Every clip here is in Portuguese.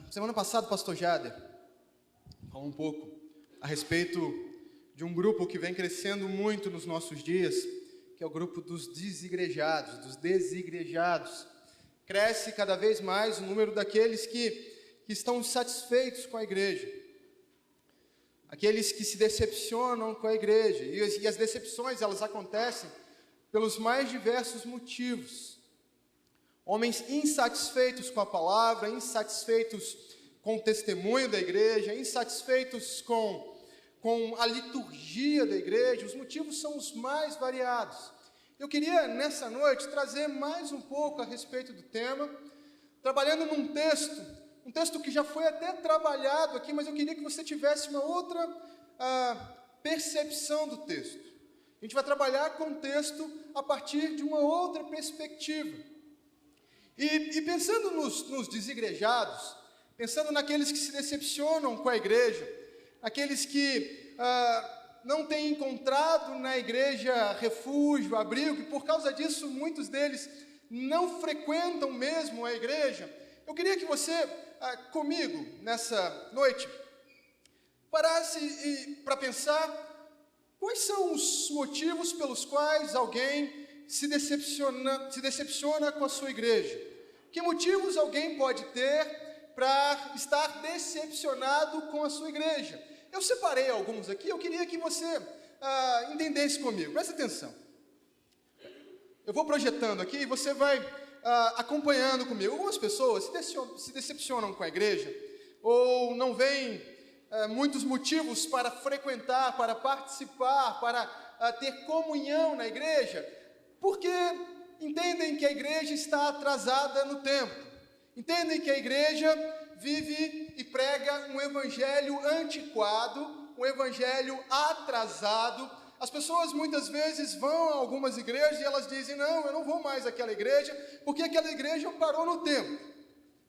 Semana passada, o pastor Jader falou um pouco a respeito de um grupo que vem crescendo muito nos nossos dias, que é o grupo dos desigrejados, dos desigrejados. Cresce cada vez mais o número daqueles que estão insatisfeitos com a igreja, aqueles que se decepcionam com a igreja, e as decepções elas acontecem pelos mais diversos motivos. Homens insatisfeitos com a palavra, insatisfeitos com o testemunho da igreja, insatisfeitos com a liturgia da igreja. Os motivos são os mais variados. Eu queria, nessa noite, trazer mais um pouco a respeito do tema, trabalhando num texto que já foi até trabalhado aqui, mas eu queria que você tivesse uma outra percepção do texto. A gente vai trabalhar com o texto a partir de uma outra perspectiva. E pensando nos desigrejados, pensando naqueles que se decepcionam com a igreja, aqueles que não têm encontrado na igreja refúgio, abrigo, e por causa disso muitos deles não frequentam mesmo a igreja, eu queria que você, comigo, nessa noite, parasse para pensar quais são os motivos pelos quais alguém se decepciona com a sua igreja. Que motivos alguém pode ter para estar decepcionado com a sua igreja? Eu separei alguns aqui, eu queria que você entendesse comigo. Presta atenção. Eu vou projetando aqui e você vai acompanhando comigo. Algumas pessoas se decepcionam com a igreja ou não veem muitos motivos para frequentar, para participar, para ter comunhão na igreja, porque entendem que a igreja está atrasada no tempo, entendem que a igreja vive e prega um evangelho antiquado, um evangelho atrasado. As pessoas muitas vezes vão a algumas igrejas e elas dizem: não, eu não vou mais àquela igreja, porque aquela igreja parou no tempo,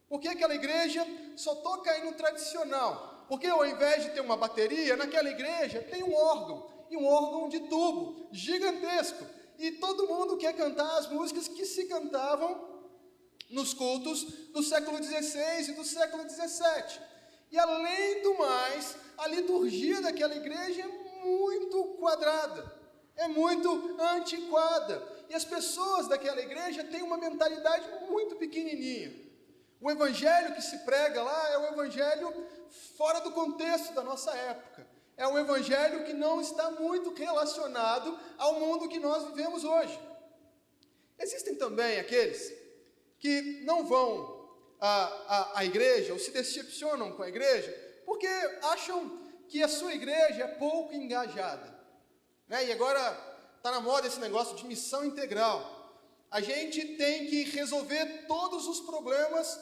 porque aquela igreja só toca aí no tradicional, porque ao invés de ter uma bateria, naquela igreja tem um órgão, e um órgão de tubo, gigantesco. E todo mundo quer cantar as músicas que se cantavam nos cultos do século XVI e do século XVII. E além do mais, a liturgia daquela igreja é muito quadrada, é muito antiquada. E as pessoas daquela igreja têm uma mentalidade muito pequenininha. O evangelho que se prega lá é o evangelho fora do contexto da nossa época. É um evangelho que não está muito relacionado ao mundo que nós vivemos hoje. Existem também aqueles que não vão à igreja ou se decepcionam com a igreja porque acham que a sua igreja é pouco engajada. E agora está na moda esse negócio de missão integral. A gente tem que resolver todos os problemas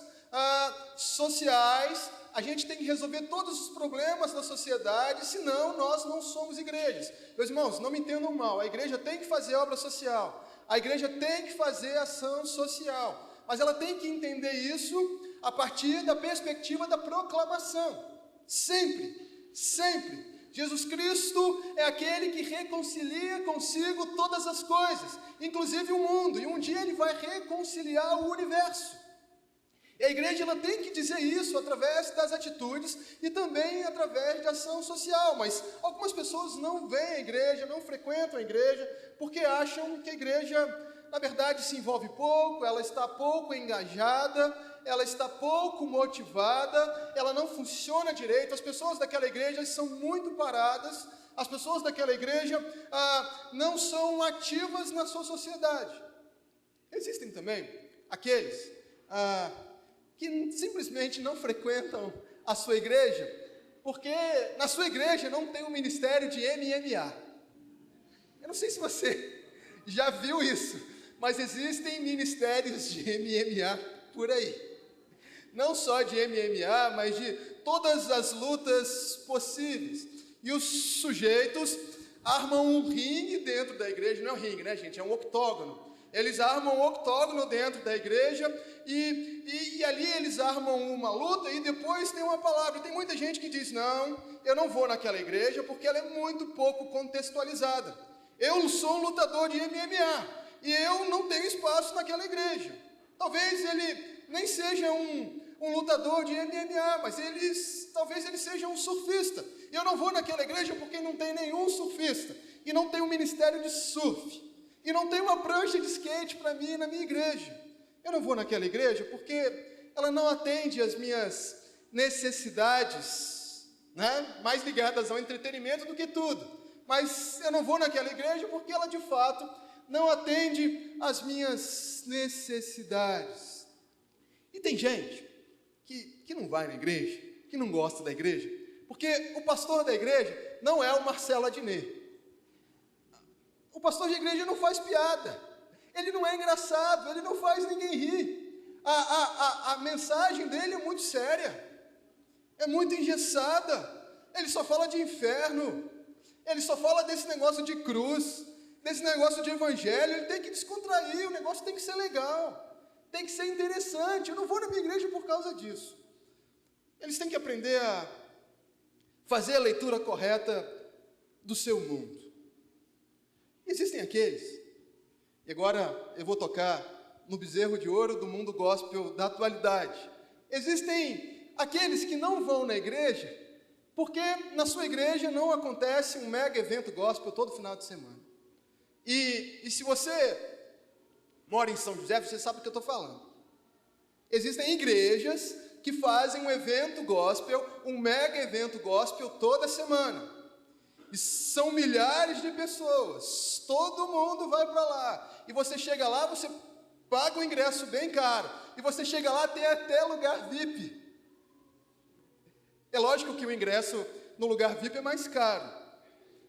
sociais, a gente tem que resolver todos os problemas da sociedade, senão nós não somos igrejas. Meus irmãos, não me entendam mal, a igreja tem que fazer obra social, a igreja tem que fazer ação social, mas ela tem que entender isso a partir da perspectiva da proclamação. Sempre, sempre. Jesus Cristo é aquele que reconcilia consigo todas as coisas, inclusive o mundo, e um dia Ele vai reconciliar o universo. E a igreja ela tem que dizer isso através das atitudes e também através da ação social, mas algumas pessoas não vêm à igreja, não frequentam a igreja, porque acham que a igreja, na verdade, se envolve pouco, ela está pouco engajada, ela está pouco motivada, ela não funciona direito. As pessoas daquela igreja são muito paradas, as pessoas daquela igreja não são ativas na sua sociedade. Existem também aqueles que simplesmente não frequentam a sua igreja, porque na sua igreja não tem um ministério de MMA. Eu não sei se você já viu isso, mas existem ministérios de MMA por aí. Não só de MMA, mas de todas as lutas possíveis. E os sujeitos armam um ringue dentro da igreja, não é um ringue, né, gente? É um octógono. Eles armam um octógono dentro da igreja e ali eles armam uma luta e depois tem uma palavra. Tem muita gente que diz: não, eu não vou naquela igreja porque ela é muito pouco contextualizada. Eu sou um lutador de MMA e eu não tenho espaço naquela igreja. Talvez ele nem seja um lutador de MMA, mas talvez ele seja um surfista. E eu não vou naquela igreja porque não tem nenhum surfista, e não tem um ministério de surf, e não tem uma prancha de skate para mim na minha igreja. Eu não vou naquela igreja porque ela não atende às minhas necessidades, né? Mais ligadas ao entretenimento do que tudo. Mas eu não vou naquela igreja porque ela, de fato, não atende às minhas necessidades. E tem gente que não vai na igreja, que não gosta da igreja, porque o pastor da igreja não é o Marcelo Adnet. O pastor de igreja não faz piada, ele não é engraçado, ele não faz ninguém rir. A mensagem dele é muito séria, é muito engessada, ele só fala de inferno, ele só fala desse negócio de cruz, desse negócio de evangelho. Ele tem que descontrair, o negócio tem que ser legal, tem que ser interessante. Eu não vou na minha igreja por causa disso. Eles têm que aprender a fazer a leitura correta do seu mundo. Existem aqueles, e agora eu vou tocar no bezerro de ouro do mundo gospel da atualidade. Existem aqueles que não vão na igreja porque na sua igreja não acontece um mega evento gospel todo final de semana. E se você mora em São José, você sabe do que eu estou falando. Existem igrejas que fazem um evento gospel, um mega evento gospel toda semana. E são milhares de pessoas, todo mundo vai para lá. E você chega lá, você paga um ingresso bem caro. E você chega lá, tem até lugar VIP. É lógico que o ingresso no lugar VIP é mais caro.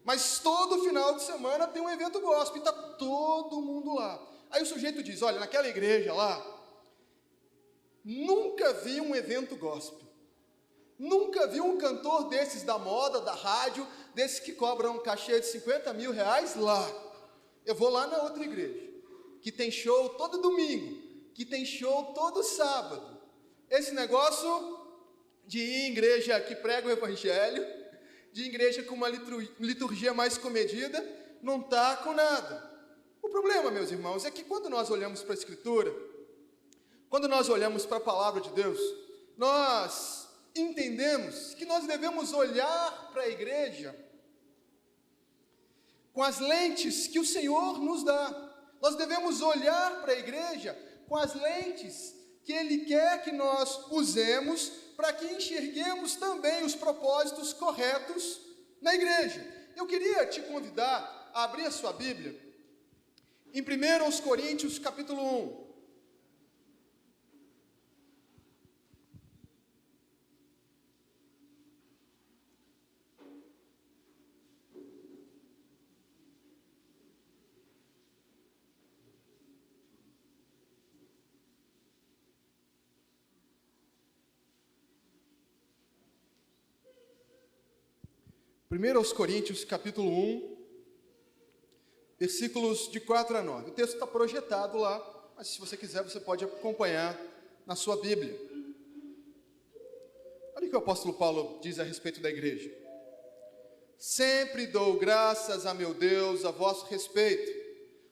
Mas todo final de semana tem um evento gospel e está todo mundo lá. Aí o sujeito diz, olha, naquela igreja lá, nunca vi um evento gospel. Nunca vi um cantor desses da moda, da rádio, desses que cobram um cachê de 50 mil reais lá. Eu vou lá na outra igreja, que tem show todo domingo, que tem show todo sábado. Esse negócio de ir em igreja que prega o evangelho, de igreja com uma liturgia mais comedida, não está com nada. O problema, meus irmãos, é que quando nós olhamos para a Escritura, quando nós olhamos para a Palavra de Deus, nós entendemos que nós devemos olhar para a igreja com as lentes que o Senhor nos dá. Nós devemos olhar para a igreja com as lentes que Ele quer que nós usemos para que enxerguemos também os propósitos corretos na igreja. Eu queria te convidar a abrir a sua Bíblia em 1 Coríntios capítulo 1. Aos Coríntios, capítulo 1, versículos de 4 a 9. O texto está projetado lá, mas se você quiser, você pode acompanhar na sua Bíblia. Olha o que o apóstolo Paulo diz a respeito da igreja. Sempre dou graças a meu Deus a vosso respeito,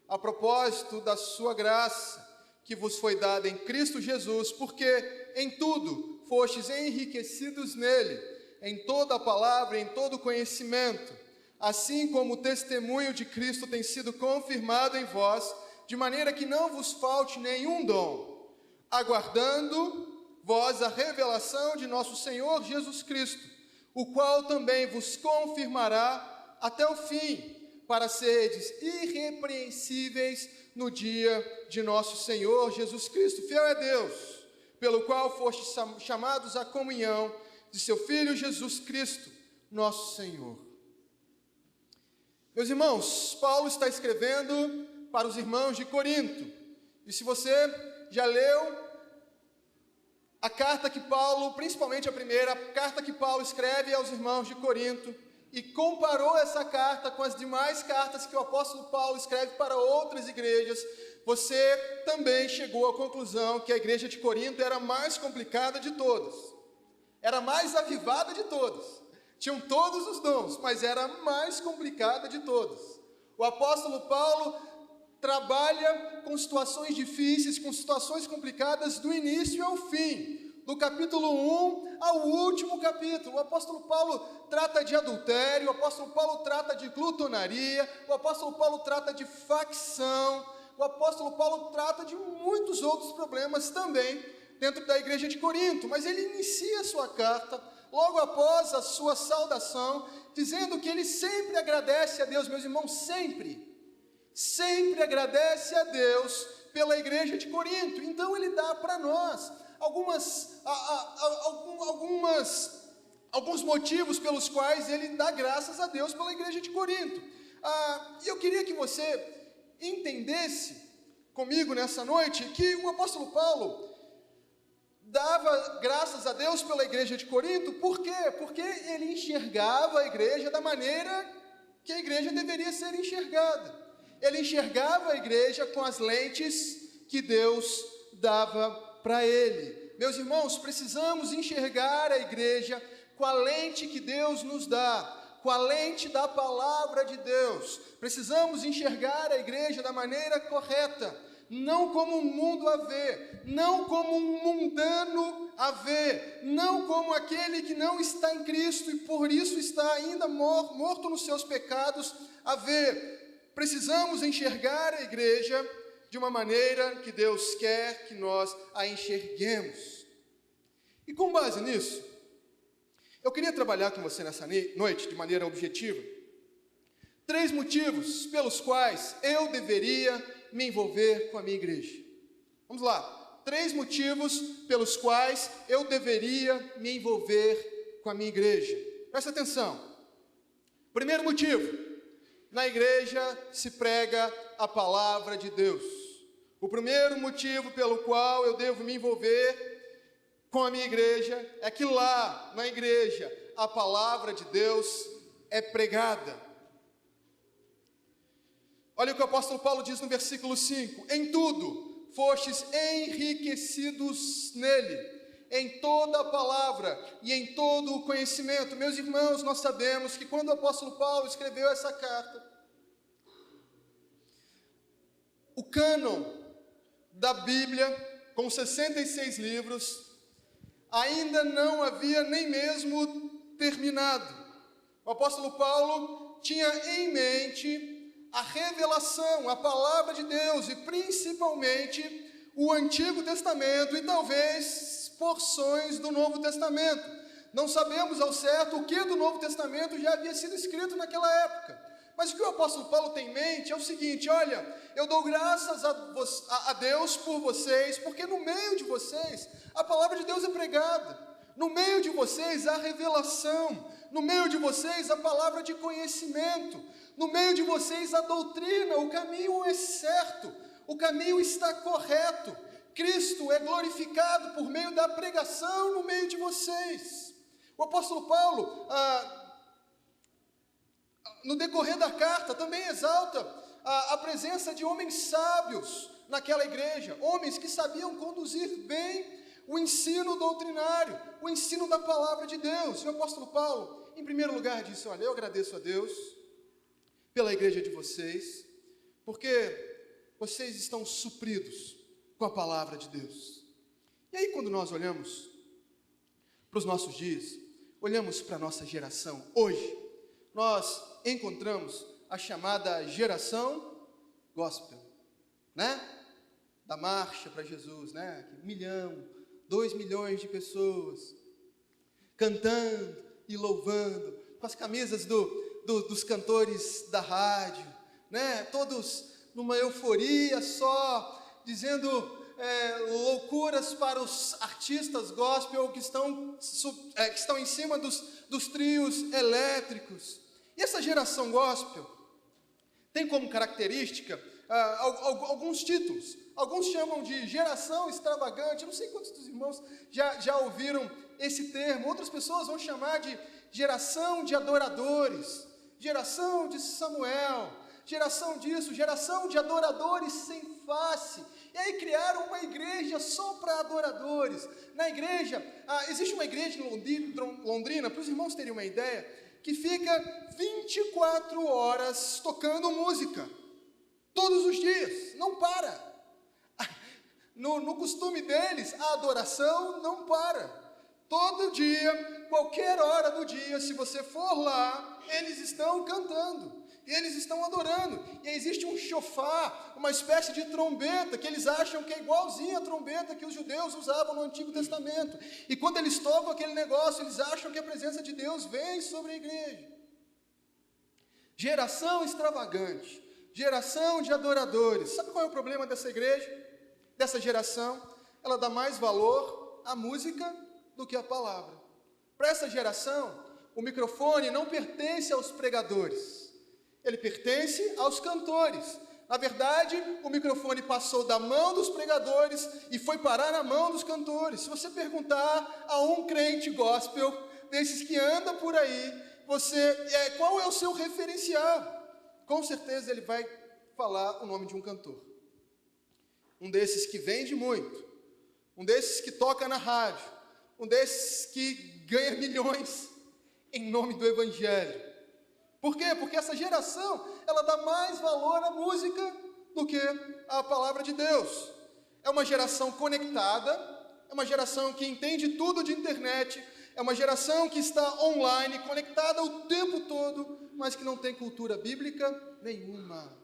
a propósito da sua graça, que vos foi dada em Cristo Jesus, porque em tudo fostes enriquecidos nele, em toda a palavra, em todo conhecimento, assim como o testemunho de Cristo tem sido confirmado em vós, de maneira que não vos falte nenhum dom, aguardando vós a revelação de nosso Senhor Jesus Cristo, o qual também vos confirmará até o fim, para seres irrepreensíveis no dia de nosso Senhor Jesus Cristo. Fiel é Deus, pelo qual fostes chamados à comunhão de seu Filho Jesus Cristo, nosso Senhor. Meus irmãos, Paulo está escrevendo para os irmãos de Corinto. E se você já leu a carta que Paulo, principalmente a primeira carta que Paulo escreve aos irmãos de Corinto, e comparou essa carta com as demais cartas que o apóstolo Paulo escreve para outras igrejas, você também chegou à conclusão que a igreja de Corinto era a mais complicada de todas. Era a mais avivada de todas. Tinham todos os dons, mas era a mais complicada de todas. O apóstolo Paulo trabalha com situações difíceis, com situações complicadas do início ao fim. do capítulo 1 ao último capítulo. O apóstolo Paulo trata de adultério, o apóstolo Paulo trata de glutonaria, o apóstolo Paulo trata de facção, o apóstolo Paulo trata de muitos outros problemas também dentro da igreja de Corinto, mas ele inicia a sua carta logo após a sua saudação, dizendo que ele sempre agradece a Deus, meus irmãos, sempre agradece a Deus pela igreja de Corinto. Então ele dá para nós alguns motivos pelos quais ele dá graças a Deus pela igreja de Corinto. E eu queria que você entendesse comigo nessa noite que o apóstolo Paulo dava graças a Deus pela igreja de Corinto. Por quê? Porque ele enxergava a igreja da maneira que a igreja deveria ser enxergada. Ele enxergava a igreja com as lentes que Deus dava para ele. Meus irmãos, precisamos enxergar a igreja com a lente que Deus nos dá, com a lente da palavra de Deus. Precisamos enxergar a igreja da maneira correta, não como um mundo a vê, não como um mundano a vê, não como aquele que não está em Cristo e por isso está ainda morto nos seus pecados a ver. Precisamos enxergar a igreja de uma maneira que Deus quer que nós a enxerguemos. E com base nisso, eu queria trabalhar com você nessa noite de maneira objetiva 3 motivos pelos quais eu deveria me envolver com a minha igreja. Vamos lá, 3 motivos pelos quais eu deveria me envolver com a minha igreja. Presta atenção. Primeiro motivo: na igreja se prega a palavra de Deus. O primeiro motivo pelo qual eu devo me envolver com a minha igreja é que lá na igreja a palavra de Deus é pregada. Olha o que o apóstolo Paulo diz no versículo 5: em tudo fostes enriquecidos nele, em toda a palavra e em todo o conhecimento. Meus irmãos, nós sabemos que quando o apóstolo Paulo escreveu essa carta, o cânon da Bíblia, com 66 livros, ainda não havia nem mesmo terminado. O apóstolo Paulo tinha em mente a revelação, a palavra de Deus, e principalmente o Antigo Testamento e talvez porções do Novo Testamento. Não sabemos ao certo o que do Novo Testamento já havia sido escrito naquela época. Mas o que o apóstolo Paulo tem em mente é o seguinte: olha, eu dou graças a Deus por vocês, porque no meio de vocês a palavra de Deus é pregada. No meio de vocês a revelação, no meio de vocês a palavra de conhecimento, no meio de vocês a doutrina, o caminho é certo, o caminho está correto. Cristo é glorificado por meio da pregação no meio de vocês. O apóstolo Paulo, no decorrer da carta, também exalta a presença de homens sábios naquela igreja, homens que sabiam conduzir bem o ensino doutrinário, o ensino da palavra de Deus. E o apóstolo Paulo, em primeiro lugar, disse: olha, eu agradeço a Deus pela igreja de vocês, porque vocês estão supridos com a palavra de Deus. E aí, quando nós olhamos para os nossos dias, olhamos para a nossa geração, hoje, nós encontramos a chamada geração gospel, né? Da marcha para Jesus, né? 1 milhão, 2 milhões de pessoas cantando e louvando, com as camisas dos cantores da rádio, né? Todos numa euforia só, dizendo loucuras para os artistas gospel que estão em cima dos trios elétricos. E essa geração gospel tem como característica alguns títulos. Alguns chamam de geração extravagante. Eu não sei quantos dos irmãos já ouviram esse termo. Outras pessoas vão chamar de geração de adoradores, geração de Samuel, geração disso, geração de adoradores sem face. E aí criaram uma igreja só para adoradores. Na igreja, existe uma igreja em Londrina, para os irmãos terem uma ideia, que fica 24 horas tocando música, todos os dias, não para. no costume deles, a adoração não para. Todo dia, qualquer hora do dia, se você for lá, eles estão cantando, eles estão adorando. E aí existe um shofar, uma espécie de trombeta, que eles acham que é igualzinha a trombeta que os judeus usavam no Antigo Testamento. E quando eles tocam aquele negócio, eles acham que a presença de Deus vem sobre a igreja. Geração extravagante, geração de adoradores. Sabe qual é o problema dessa igreja, dessa geração? Ela dá mais valor à música do que à palavra. Para essa geração, o microfone não pertence aos pregadores, ele pertence aos cantores. Na verdade, o microfone passou da mão dos pregadores e foi parar na mão dos cantores. Se você perguntar a um crente gospel, desses que anda por aí, qual é o seu referencial? Com certeza ele vai falar o nome de um cantor. Um desses que vende muito, um desses que toca na rádio, um desses que ganha milhões em nome do Evangelho. Por quê? Porque essa geração, ela dá mais valor à música do que à palavra de Deus. É uma geração conectada, é uma geração que entende tudo de internet, é uma geração que está online, conectada o tempo todo, mas que não tem cultura bíblica nenhuma.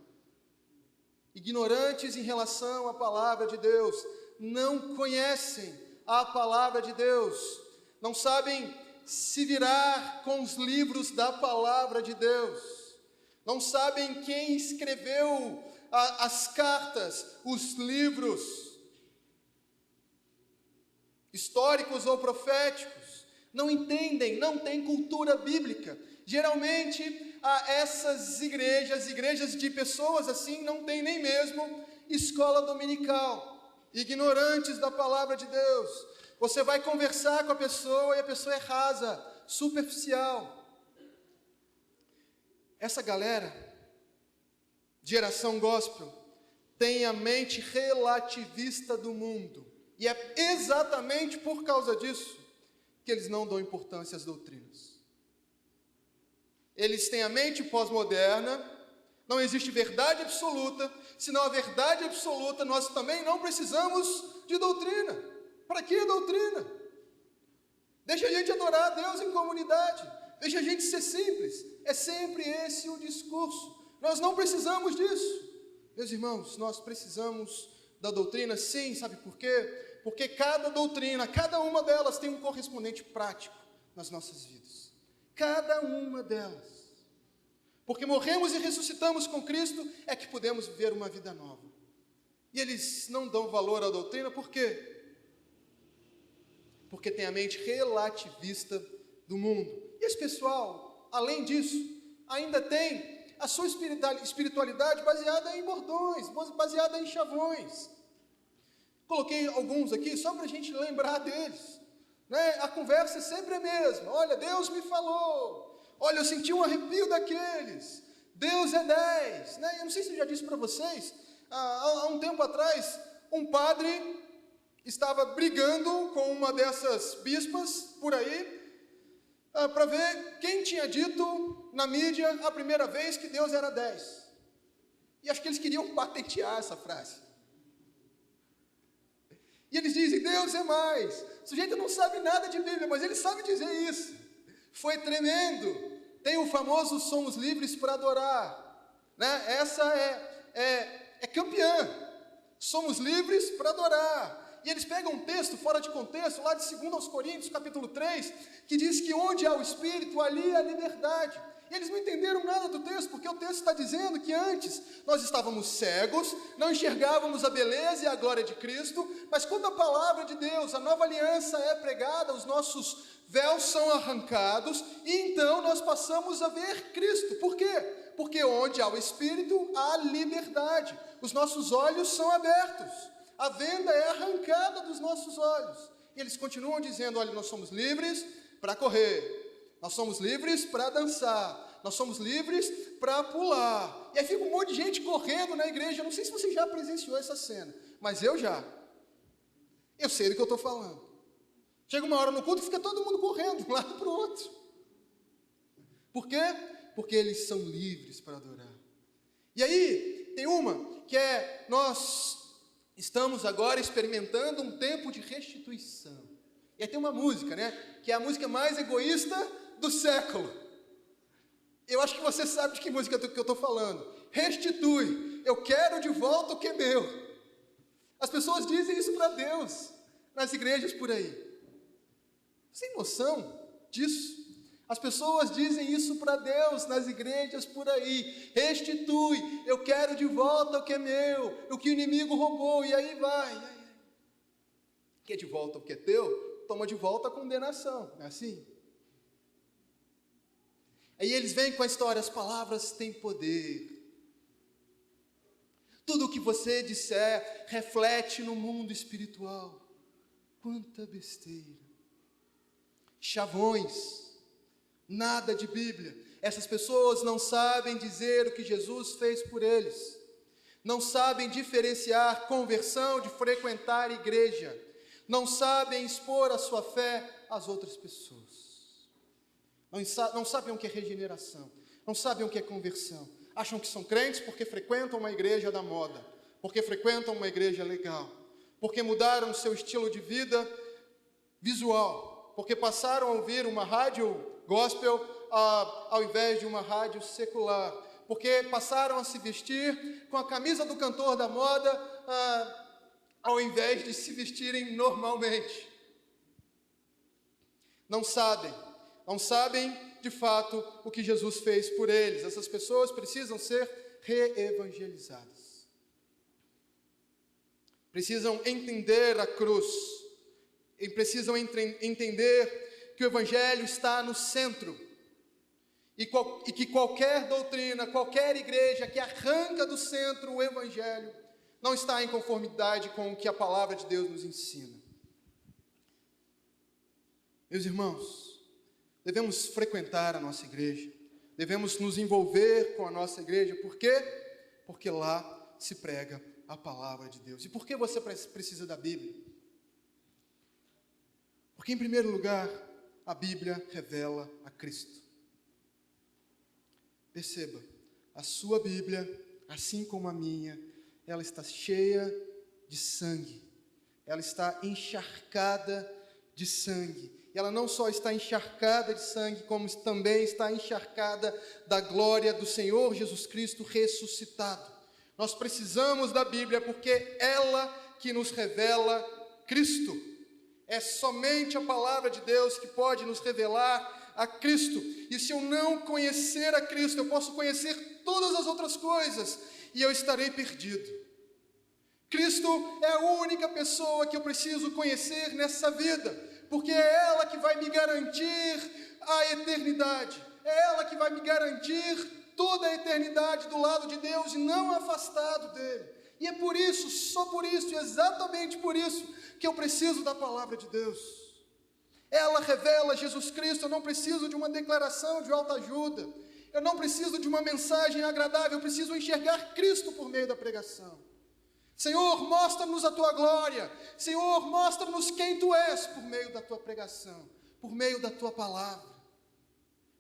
Ignorantes em relação à palavra de Deus, não conhecem a palavra de Deus, não sabem se virar com os livros da palavra de Deus, não sabem quem escreveu as cartas, os livros históricos ou proféticos, não entendem, não têm cultura bíblica. Geralmente, essas igrejas de pessoas assim, não têm nem mesmo escola dominical, ignorantes da palavra de Deus. Você vai conversar com a pessoa e a pessoa é rasa, superficial. Essa galera, geração gospel, tem a mente relativista do mundo. E é exatamente por causa disso que eles não dão importância às doutrinas. Eles têm a mente pós-moderna, não existe verdade absoluta, senão a verdade absoluta, nós também não precisamos de doutrina. Para que doutrina? Deixa a gente adorar a Deus em comunidade, deixa a gente ser simples. É sempre esse o discurso. Nós não precisamos disso. Meus irmãos, nós precisamos da doutrina, sim, sabe por quê? Porque cada doutrina, cada uma delas tem um correspondente prático nas nossas vidas. Cada uma delas. Porque morremos e ressuscitamos com Cristo, é que podemos viver uma vida nova. E eles não dão valor à doutrina, por quê? Porque tem a mente relativista do mundo. E esse pessoal, além disso, ainda tem a sua espiritualidade baseada em bordões, baseada em chavões. Coloquei alguns aqui só para a gente lembrar deles. Né? A conversa é sempre a mesma. Olha, Deus me falou. Olha, eu senti um arrepio daqueles. Deus é 10. Né? Eu não sei se eu já disse para vocês, há um tempo atrás, um padre estava brigando com uma dessas bispas por aí, para ver quem tinha dito na mídia a primeira vez que Deus era 10. E acho que eles queriam patentear essa frase. E eles dizem, Deus é mais. O sujeito não sabe nada de Bíblia, mas ele sabe dizer isso. Foi tremendo. Tem o famoso somos livres para adorar. Né? Essa é campeã. Somos livres para adorar. E eles pegam um texto fora de contexto, lá de 2 aos Coríntios, capítulo 3, que diz que onde há o Espírito, ali há liberdade. E eles não entenderam nada do texto, porque o texto está dizendo que antes nós estávamos cegos, não enxergávamos a beleza e a glória de Cristo, mas quando a palavra de Deus, a nova aliança é pregada, os nossos véus são arrancados, e então nós passamos a ver Cristo. Por quê? Porque onde há o Espírito, há liberdade. Os nossos olhos são abertos. A venda é arrancada dos nossos olhos. E eles continuam dizendo, olha, nós somos livres para correr, nós somos livres para dançar, nós somos livres para pular. E aí fica um monte de gente correndo na igreja. Eu não sei se você já presenciou essa cena, mas eu já. Eu sei do que eu estou falando. Chega uma hora no culto e fica todo mundo correndo de um lado para o outro. Por quê? Porque eles são livres para adorar. E aí, tem uma que é, nós estamos agora experimentando um tempo de restituição. E aí tem uma música, né? Que é a música mais egoísta do século. Eu acho que você sabe de que música que eu estou falando. Restitui, eu quero de volta o que é meu. As pessoas dizem isso para Deus, nas igrejas por aí. Você tem noção disso? As pessoas dizem isso para Deus, nas igrejas por aí. Restitui, eu quero de volta o que é meu, o que o inimigo roubou, e aí vai. Quer de volta o que é teu? Toma de volta a condenação, não é assim? Aí eles vêm com a história, as palavras têm poder. Tudo o que você disser reflete no mundo espiritual. Quanta besteira. Chavões, nada de Bíblia. Essas pessoas não sabem dizer o que Jesus fez por eles. Não sabem diferenciar conversão de frequentar igreja. Não sabem expor a sua fé às outras pessoas. Não sabem o que é regeneração. Não sabem o que é conversão. Acham que são crentes porque frequentam uma igreja da moda. Porque frequentam uma igreja legal. Porque mudaram o seu estilo de vida visual. Porque passaram a ouvir uma rádio gospel ao invés de uma rádio secular. Porque passaram a se vestir com a camisa do cantor da moda ao invés de se vestirem normalmente. Não sabem de fato o que Jesus fez por eles. Essas pessoas precisam ser reevangelizadas. Precisam entender a cruz. E precisam entender que o Evangelho está no centro. E que qualquer doutrina, qualquer igreja que arranca do centro o Evangelho, não está em conformidade com o que a palavra de Deus nos ensina. Meus irmãos, devemos frequentar a nossa igreja, devemos nos envolver com a nossa igreja. Por quê? Porque lá se prega a palavra de Deus. E por que você precisa da Bíblia? Porque, em primeiro lugar, a Bíblia revela a Cristo. Perceba, a sua Bíblia, assim como a minha, ela está cheia de sangue, ela está encharcada de sangue. E ela não só está encharcada de sangue, como também está encharcada da glória do Senhor Jesus Cristo ressuscitado. Nós precisamos da Bíblia porque é ela que nos revela Cristo. É somente a palavra de Deus que pode nos revelar a Cristo. E se eu não conhecer a Cristo, eu posso conhecer todas as outras coisas e eu estarei perdido. Cristo é a única pessoa que eu preciso conhecer nessa vida, porque é ela que vai me garantir a eternidade. É ela que vai me garantir toda a eternidade do lado de Deus e não afastado dele. E é por isso, só por isso, exatamente por isso, que eu preciso da palavra de Deus. Ela revela Jesus Cristo. Eu não preciso de uma declaração de autoajuda. Eu não preciso de uma mensagem agradável. Eu preciso enxergar Cristo por meio da pregação. Senhor, mostra-nos a tua glória. Senhor, mostra-nos quem tu és por meio da tua pregação, por meio da tua palavra.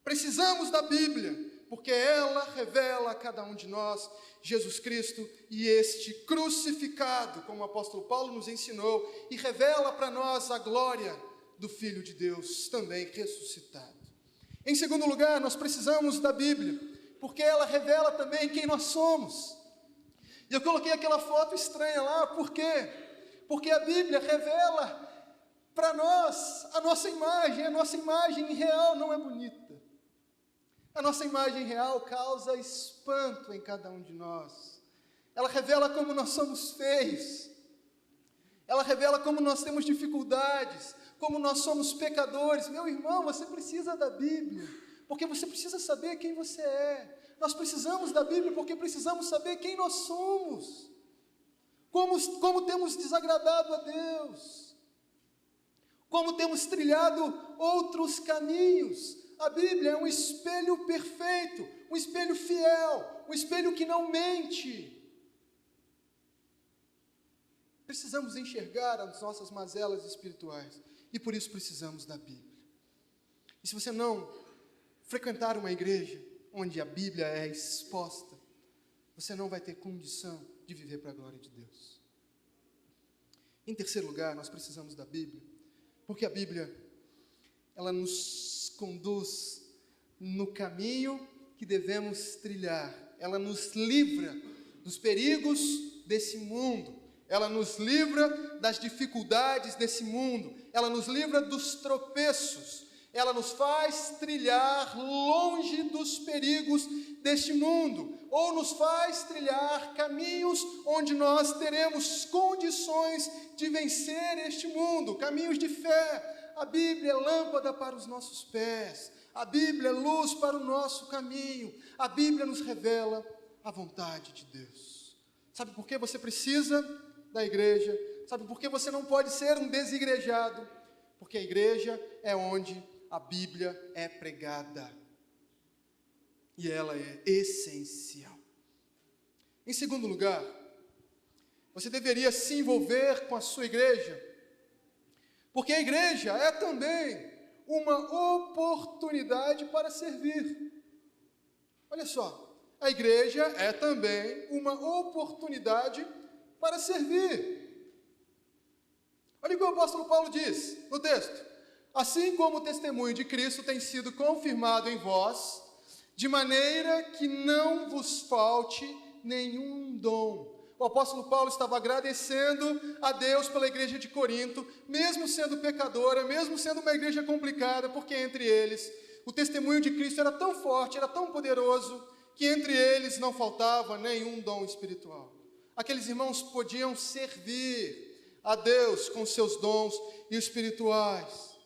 Precisamos da Bíblia, porque ela revela a cada um de nós Jesus Cristo e este crucificado, como o apóstolo Paulo nos ensinou, e revela para nós a glória do Filho de Deus, também ressuscitado. Em segundo lugar, nós precisamos da Bíblia, porque ela revela também quem nós somos. E eu coloquei aquela foto estranha lá, por quê? Porque a Bíblia revela para nós a nossa imagem real não é bonita. A nossa imagem real causa espanto em cada um de nós. Ela revela como nós somos feios. Ela revela como nós temos dificuldades, como nós somos pecadores. Meu irmão, você precisa da Bíblia, porque você precisa saber quem você é. Nós precisamos da Bíblia porque precisamos saber quem nós somos. Como temos desagradado a Deus. Como temos trilhado outros caminhos. A Bíblia é um espelho perfeito, um espelho fiel, um espelho que não mente. Precisamos enxergar as nossas mazelas espirituais e por isso precisamos da Bíblia. E se você não frequentar uma igreja onde a Bíblia é exposta, você não vai ter condição de viver para a glória de Deus. Em terceiro lugar, nós precisamos da Bíblia, porque a Bíblia, ela nos conduz no caminho que devemos trilhar. Ela nos livra dos perigos desse mundo. Ela nos livra das dificuldades desse mundo. Ela nos livra dos tropeços. Ela nos faz trilhar longe dos perigos deste mundo, ou nos faz trilhar caminhos onde nós teremos condições de vencer este mundo, caminhos de fé. A Bíblia é lâmpada para os nossos pés, a Bíblia é luz para o nosso caminho, a Bíblia nos revela a vontade de Deus. Sabe por que você precisa da igreja? Sabe por que você não pode ser um desigrejado? Porque a igreja é onde a Bíblia é pregada. E ela é essencial. Em segundo lugar, você deveria se envolver com a sua igreja, porque a igreja é também uma oportunidade para servir. Olha só, a igreja é também uma oportunidade para servir. Olha o que o apóstolo Paulo diz no texto: assim como o testemunho de Cristo tem sido confirmado em vós, de maneira que não vos falte nenhum dom. O apóstolo Paulo estava agradecendo a Deus pela igreja de Corinto, mesmo sendo pecadora, mesmo sendo uma igreja complicada, porque entre eles o testemunho de Cristo era tão forte, era tão poderoso, que entre eles não faltava nenhum dom espiritual. Aqueles irmãos podiam servir a Deus com seus dons espirituais.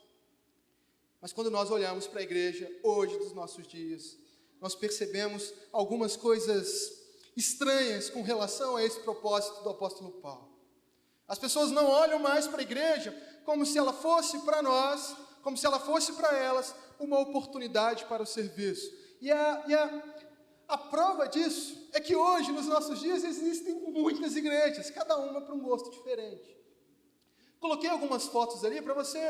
Mas quando nós olhamos para a igreja hoje dos nossos dias, nós percebemos algumas coisas estranhas com relação a esse propósito do apóstolo Paulo. As pessoas não olham mais para a igreja como se ela fosse para nós, como se ela fosse para elas uma oportunidade para o serviço. E a prova disso é que hoje, nos nossos dias, existem muitas igrejas, cada uma para um gosto diferente. Coloquei algumas fotos ali para você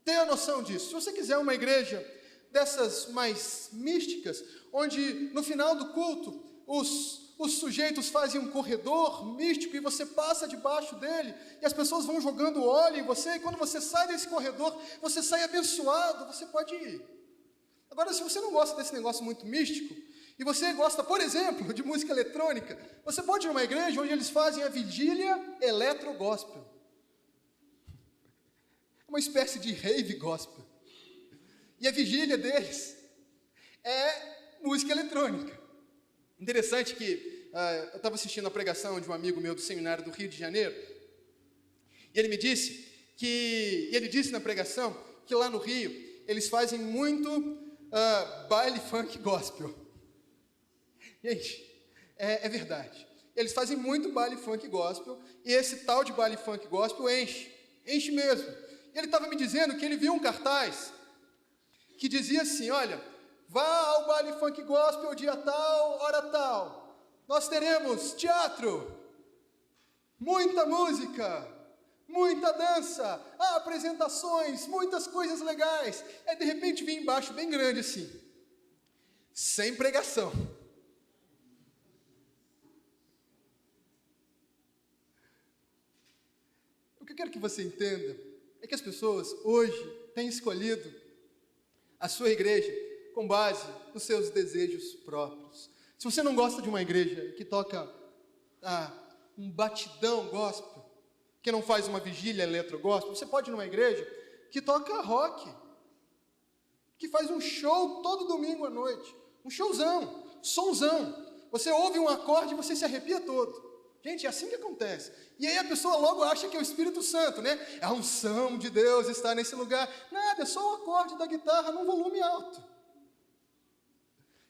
ter a noção disso. Se você quiser uma igreja dessas mais místicas, onde no final do culto os sujeitos fazem um corredor místico e você passa debaixo dele e as pessoas vão jogando óleo em você, e quando você sai desse corredor, você sai abençoado, você pode ir. Agora, se você não gosta desse negócio muito místico, e você gosta, por exemplo, de música eletrônica, você pode ir numa igreja onde eles fazem a vigília eletro-gospel. É uma espécie de rave gospel. E a vigília deles é música eletrônica. Interessante que eu estava assistindo a pregação de um amigo meu do seminário do Rio de Janeiro, e ele me disse na pregação que lá no Rio eles fazem muito baile funk gospel. Gente, é verdade. Eles fazem muito baile funk gospel, e esse tal de baile funk gospel enche mesmo. E ele estava me dizendo que ele viu um cartaz que dizia assim: olha, vá ao baile funk gospel dia tal, hora tal. Nós teremos teatro, muita música, muita dança, apresentações, muitas coisas legais. Aí, de repente, vinha embaixo, bem grande assim, sem pregação. O que eu quero que você entenda é que as pessoas hoje têm escolhido a sua igreja com base nos seus desejos próprios. Se você não gosta de uma igreja que toca um batidão gospel, que não faz uma vigília eletro-gospel, você pode ir numa igreja que toca rock, que faz um show todo domingo à noite, um showzão, sonzão. Você ouve um acorde e você se arrepia todo. Gente, é assim que acontece. E aí a pessoa logo acha que é o Espírito Santo, né? A unção de Deus está nesse lugar. Nada, é só o acorde da guitarra num volume alto.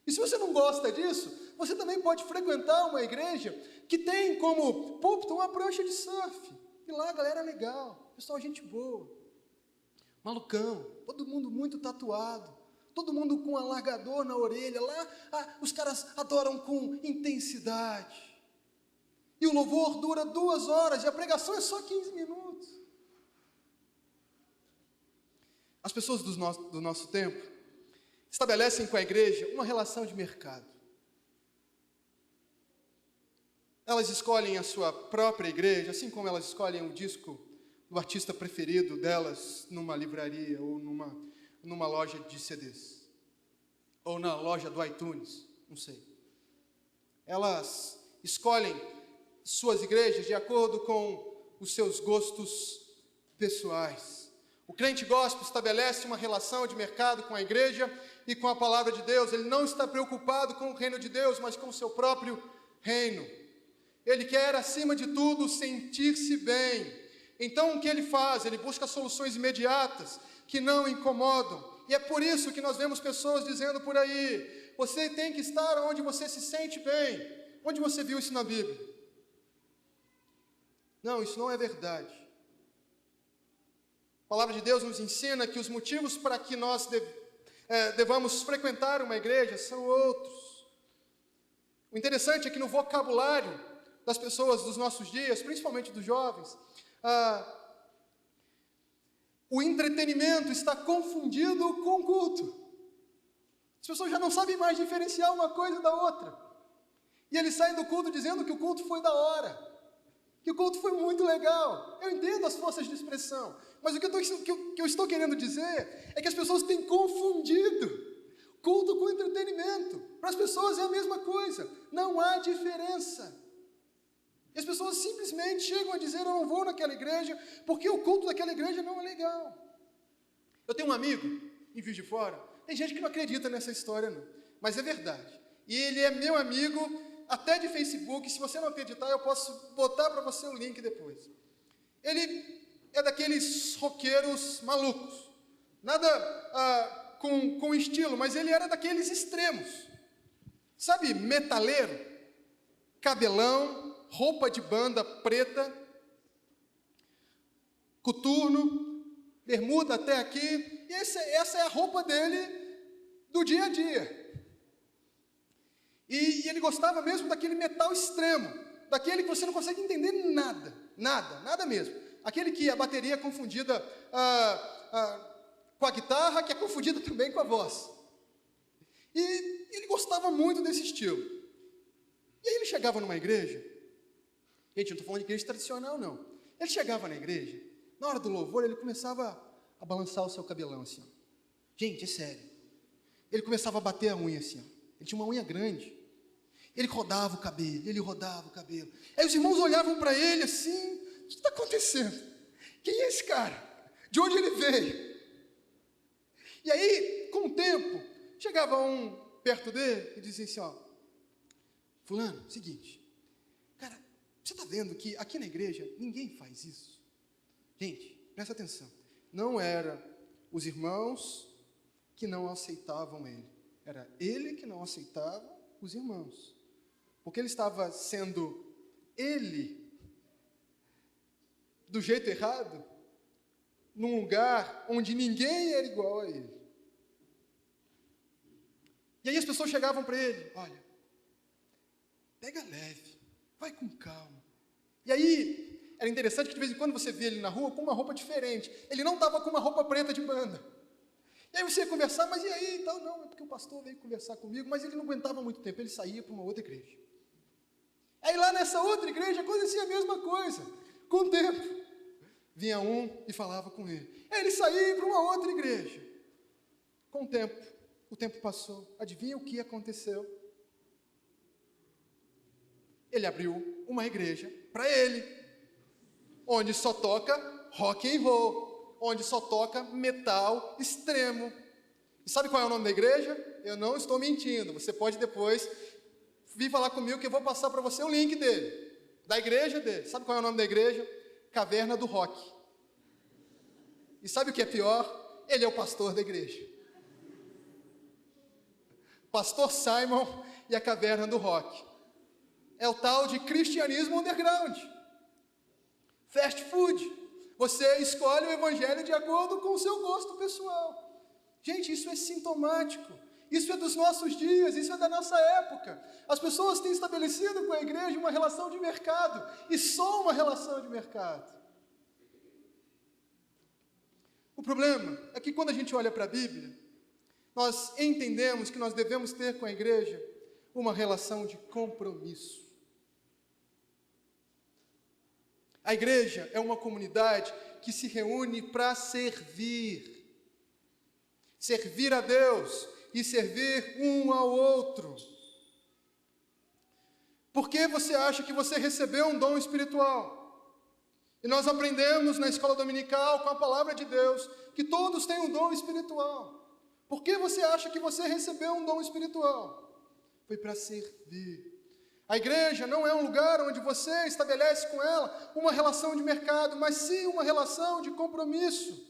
E se você não gosta disso, você também pode frequentar uma igreja que tem como púlpito uma prancha de surf. E lá a galera é legal, pessoal, gente boa. Malucão, todo mundo muito tatuado, todo mundo com alargador na orelha. Lá os caras adoram com intensidade. E o louvor dura 2 horas e a pregação é só 15 minutos. As pessoas do nosso tempo estabelecem com a igreja uma relação de mercado. Elas escolhem a sua própria igreja, assim como elas escolhem o disco do artista preferido delas numa livraria ou numa loja de CDs. Ou na loja do iTunes, não sei. Elas escolhem suas igrejas de acordo com os seus gostos pessoais. O crente gospel estabelece uma relação de mercado com a igreja e com a palavra de Deus. Ele não está preocupado com o reino de Deus, mas com o seu próprio reino. Ele quer, acima de tudo, sentir-se bem. Então, o que ele faz? Ele busca soluções imediatas, que não incomodam. E é por isso que nós vemos pessoas dizendo por aí: você tem que estar onde você se sente bem. Onde você viu isso na Bíblia? Não, isso não é verdade. A palavra de Deus nos ensina que os motivos para que nós devamos frequentar uma igreja são outros. O interessante é que no vocabulário das pessoas dos nossos dias, principalmente dos jovens, o entretenimento está confundido com o culto. As pessoas já não sabem mais diferenciar uma coisa da outra. E eles saem do culto dizendo que o culto foi da hora, que o culto foi muito legal. Eu entendo as forças de expressão, mas o que eu estou querendo dizer é que as pessoas têm confundido culto com entretenimento. Para as pessoas é a mesma coisa, não há diferença. E as pessoas simplesmente chegam a dizer: eu não vou naquela igreja porque o culto daquela igreja não é legal. Eu tenho um amigo em Juiz de Fora, tem gente que não acredita nessa história não, mas é verdade. E ele é meu amigo até de Facebook. Se você não acreditar, eu posso botar para você o link depois. Ele é daqueles roqueiros malucos, nada com estilo, mas ele era daqueles extremos. Sabe, metaleiro, cabelão, roupa de banda preta, coturno, bermuda até aqui, e essa é a roupa dele do dia a dia. E ele gostava mesmo daquele metal extremo, daquele que você não consegue entender nada mesmo. Aquele que a bateria é confundida com a guitarra, que é confundida também com a voz. E ele gostava muito desse estilo. E aí ele chegava numa igreja. Gente, não estou falando de igreja tradicional, não. Ele chegava na igreja, na hora do louvor, ele começava a balançar o seu cabelão assim, ó. Gente, é sério. Ele começava a bater a unha assim, ó. Ele tinha uma unha grande. Ele rodava o cabelo. Aí os irmãos olhavam para ele assim: o que está acontecendo? Quem é esse cara? De onde ele veio? E aí, com o tempo, chegava um perto dele e dizia assim: ó, fulano, seguinte, cara, você está vendo que aqui na igreja ninguém faz isso? Gente, presta atenção. Não era os irmãos que não aceitavam ele. Era ele que não aceitava os irmãos. Porque ele estava sendo ele do jeito errado, num lugar onde ninguém era igual a ele. E aí as pessoas chegavam para ele: olha, pega leve, vai com calma. E aí era interessante que de vez em quando você via ele na rua com uma roupa diferente. Ele não estava com uma roupa preta de banda. E aí você ia conversar: mas e aí? Então, não, é porque o pastor veio conversar comigo, mas ele não aguentava muito tempo, ele saía para uma outra igreja. Aí lá nessa outra igreja acontecia a mesma coisa. Com o tempo, vinha um e falava com ele. Aí ele saía para uma outra igreja. Com o tempo passou. Adivinha o que aconteceu? Ele abriu uma igreja para ele, onde só toca rock and roll, onde só toca metal extremo. E sabe qual é o nome da igreja? Eu não estou mentindo. Você pode depois vir falar comigo que eu vou passar para você o link dele, da igreja dele. Sabe qual é o nome da igreja? Caverna do Rock. E sabe o que é pior? Ele é o pastor da igreja. Pastor Simon e a Caverna do Rock. É o tal de cristianismo underground. Fast food. Você escolhe o evangelho de acordo com o seu gosto pessoal. Gente, isso é sintomático. Isso é dos nossos dias, isso é da nossa época. As pessoas têm estabelecido com a igreja uma relação de mercado, e só uma relação de mercado. O problema é que quando a gente olha para a Bíblia, nós entendemos que nós devemos ter com a igreja uma relação de compromisso. A igreja é uma comunidade que se reúne para servir. Servir a Deus e servir um ao outro. Por que você acha que você recebeu um dom espiritual? E nós aprendemos na escola dominical, com a palavra de Deus, que todos têm um dom espiritual. Por que você acha que você recebeu um dom espiritual? Foi para servir. A igreja não é um lugar onde você estabelece com ela uma relação de mercado, mas sim uma relação de compromisso.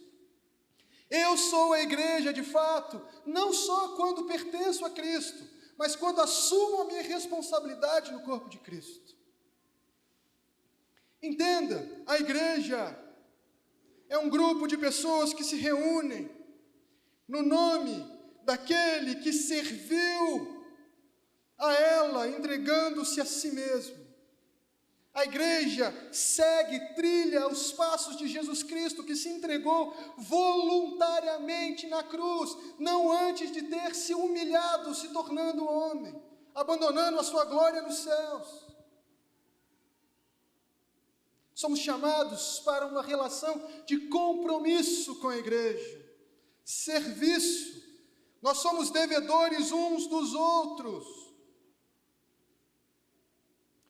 Eu sou a igreja de fato, não só quando pertenço a Cristo, mas quando assumo a minha responsabilidade no corpo de Cristo. Entenda, a igreja é um grupo de pessoas que se reúnem no nome daquele que serviu a ela, entregando-se a si mesmo. A igreja trilha os passos de Jesus Cristo, que se entregou voluntariamente na cruz, não antes de ter se humilhado, se tornando homem, abandonando a sua glória nos céus. Somos chamados para uma relação de compromisso com a igreja, serviço. Nós somos devedores uns dos outros.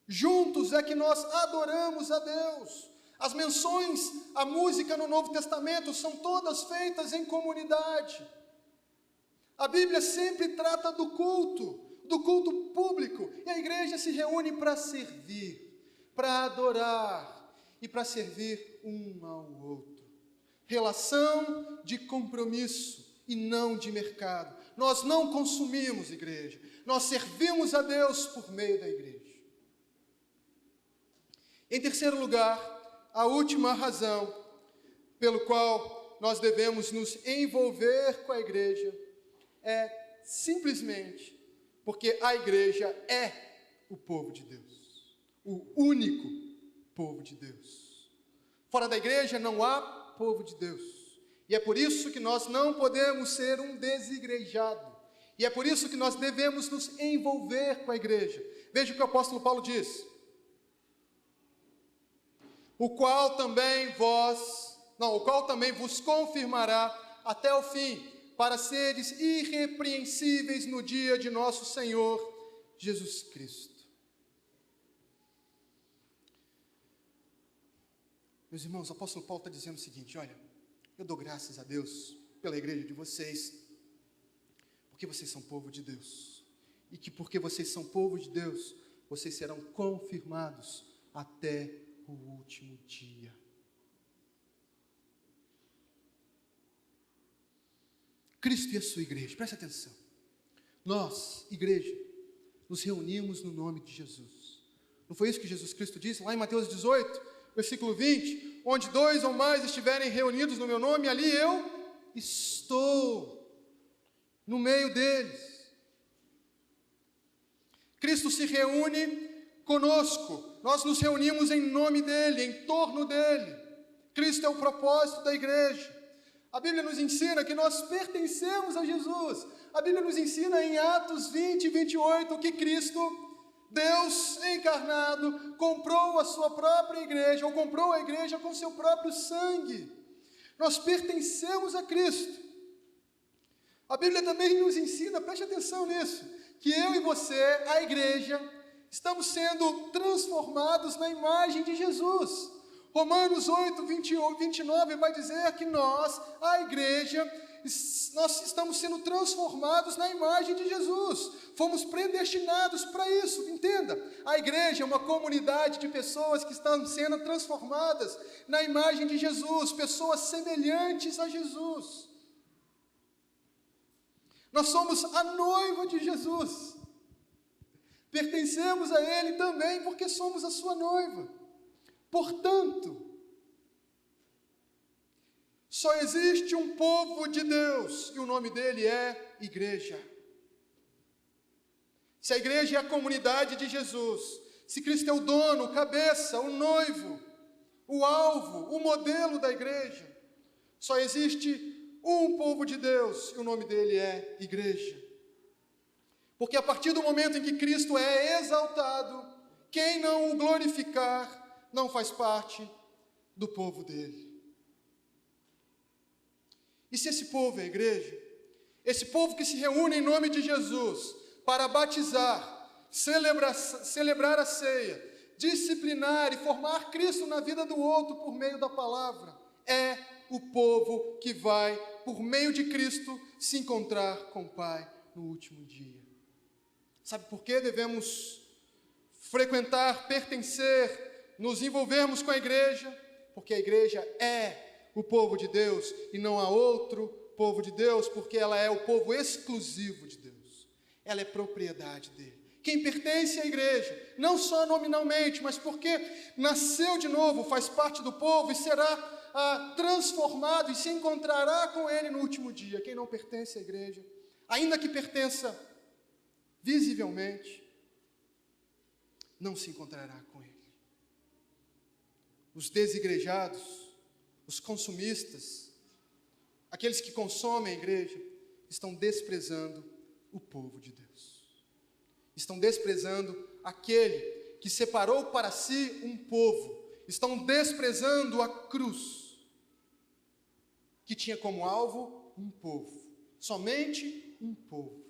Juntos é que nós adoramos a Deus. As menções à música no Novo Testamento são todas feitas em comunidade. A Bíblia sempre trata do culto público, e a igreja se reúne para servir, para adorar e para servir um ao outro. Relação de compromisso e não de mercado. Nós não consumimos igreja, nós servimos a Deus por meio da igreja. Em terceiro lugar, a última razão pelo qual nós devemos nos envolver com a igreja é simplesmente porque a igreja é o povo de Deus, o único povo de Deus. Fora da igreja não há povo de Deus. E é por isso que nós não podemos ser um desigrejado. E é por isso que nós devemos nos envolver com a igreja. Veja o que o apóstolo Paulo diz. O qual também vos confirmará até o fim, para seres irrepreensíveis no dia de nosso Senhor Jesus Cristo. Meus irmãos, o apóstolo Paulo está dizendo o seguinte: olha, eu dou graças a Deus pela igreja de vocês, porque vocês são povo de Deus, e que porque vocês são povo de Deus, vocês serão confirmados até o último dia. Cristo e a sua igreja, presta atenção. Nós, igreja, nos reunimos no nome de Jesus. Não foi isso que Jesus Cristo disse lá em Mateus 18, versículo 20? Onde 2 ou mais estiverem reunidos no meu nome, ali eu estou no meio deles. Cristo se reúne conosco. Nós nos reunimos em nome dele, em torno dele. Cristo é o propósito da igreja. A Bíblia nos ensina que nós pertencemos a Jesus. A Bíblia nos ensina em Atos 20 e 28 que Cristo, Deus encarnado, comprou a sua própria igreja, ou comprou a igreja com seu próprio sangue. Nós pertencemos a Cristo. A Bíblia também nos ensina, preste atenção nisso, que eu e você, a igreja, estamos sendo transformados na imagem de Jesus. Romanos 8, 29 vai dizer que nós, a igreja, nós estamos sendo transformados na imagem de Jesus. Fomos predestinados para isso, entenda. A igreja é uma comunidade de pessoas que estão sendo transformadas na imagem de Jesus, pessoas semelhantes a Jesus. Nós somos a noiva de Jesus. Pertencemos a Ele também porque somos a sua noiva. Portanto, só existe um povo de Deus e o nome dele é igreja. Se a igreja é a comunidade de Jesus, se Cristo é o dono, o cabeça, o noivo, o alvo, o modelo da igreja, só existe um povo de Deus e o nome dele é igreja. Porque a partir do momento em que Cristo é exaltado, quem não o glorificar não faz parte do povo dele. E se esse povo é a igreja, esse povo que se reúne em nome de Jesus para batizar, celebrar a ceia, disciplinar e formar Cristo na vida do outro por meio da palavra, é o povo que vai, por meio de Cristo, se encontrar com o Pai no último dia. Sabe por que devemos frequentar, pertencer, nos envolvermos com a igreja? Porque a igreja é o povo de Deus e não há outro povo de Deus, porque ela é o povo exclusivo de Deus. Ela é propriedade dele. Quem pertence à igreja, não só nominalmente, mas porque nasceu de novo, faz parte do povo e será transformado e se encontrará com ele no último dia. Quem não pertence à igreja, ainda que pertença visivelmente, não se encontrará com ele. Os desigrejados, os consumistas, aqueles que consomem a igreja, estão desprezando o povo de Deus. Estão desprezando aquele que separou para si um povo. Estão desprezando a cruz, que tinha como alvo um povo, somente um povo.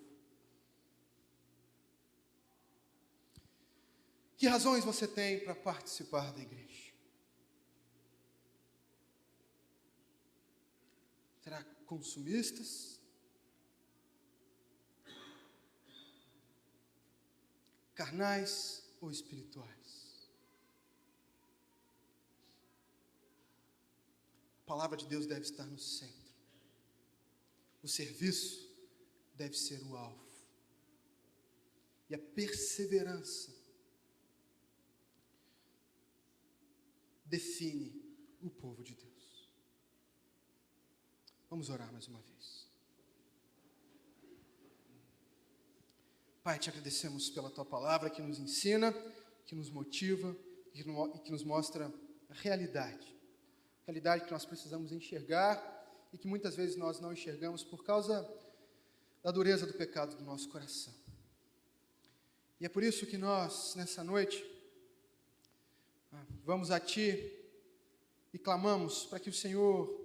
Que razões você tem para participar da igreja? Será consumistas? Carnais ou espirituais? A palavra de Deus deve estar no centro. O serviço deve ser o alvo. E a perseverança define o povo de Deus. Vamos orar mais uma vez. Pai, te agradecemos pela tua palavra que nos ensina, que nos motiva e que nos mostra a realidade que nós precisamos enxergar e que muitas vezes nós não enxergamos por causa da dureza do pecado do nosso coração. E é por isso que nós, nessa noite, vamos a Ti e clamamos para que o Senhor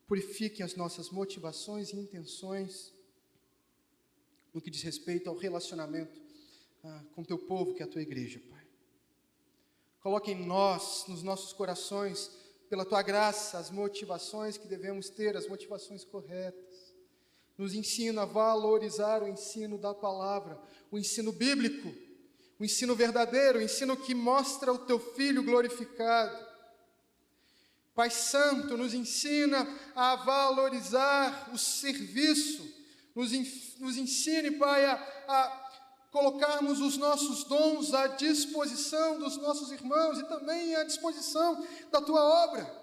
purifique as nossas motivações e intenções no que diz respeito ao relacionamento com Teu povo, que é a Tua igreja, Pai. Coloque em nós, nos nossos corações, pela Tua graça, as motivações que devemos ter, as motivações corretas. Nos ensina a valorizar o ensino da palavra, o ensino bíblico, o ensino verdadeiro, o ensino que mostra o Teu Filho glorificado. Pai Santo, nos ensina a valorizar o serviço, nos ensine, Pai, a colocarmos os nossos dons à disposição dos nossos irmãos e também à disposição da Tua obra.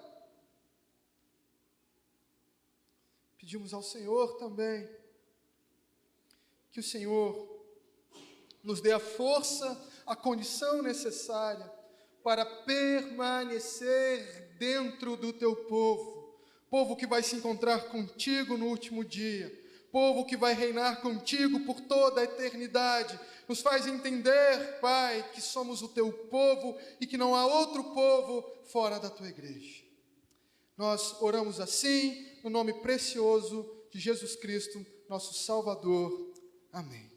Pedimos ao Senhor também que o Senhor nos dê a força, a condição necessária para permanecer dentro do Teu povo, povo que vai se encontrar contigo no último dia, povo que vai reinar contigo por toda a eternidade. Nos faz entender, Pai, que somos o Teu povo e que não há outro povo fora da Tua igreja. Nós oramos assim, no nome precioso de Jesus Cristo, nosso Salvador. Amém.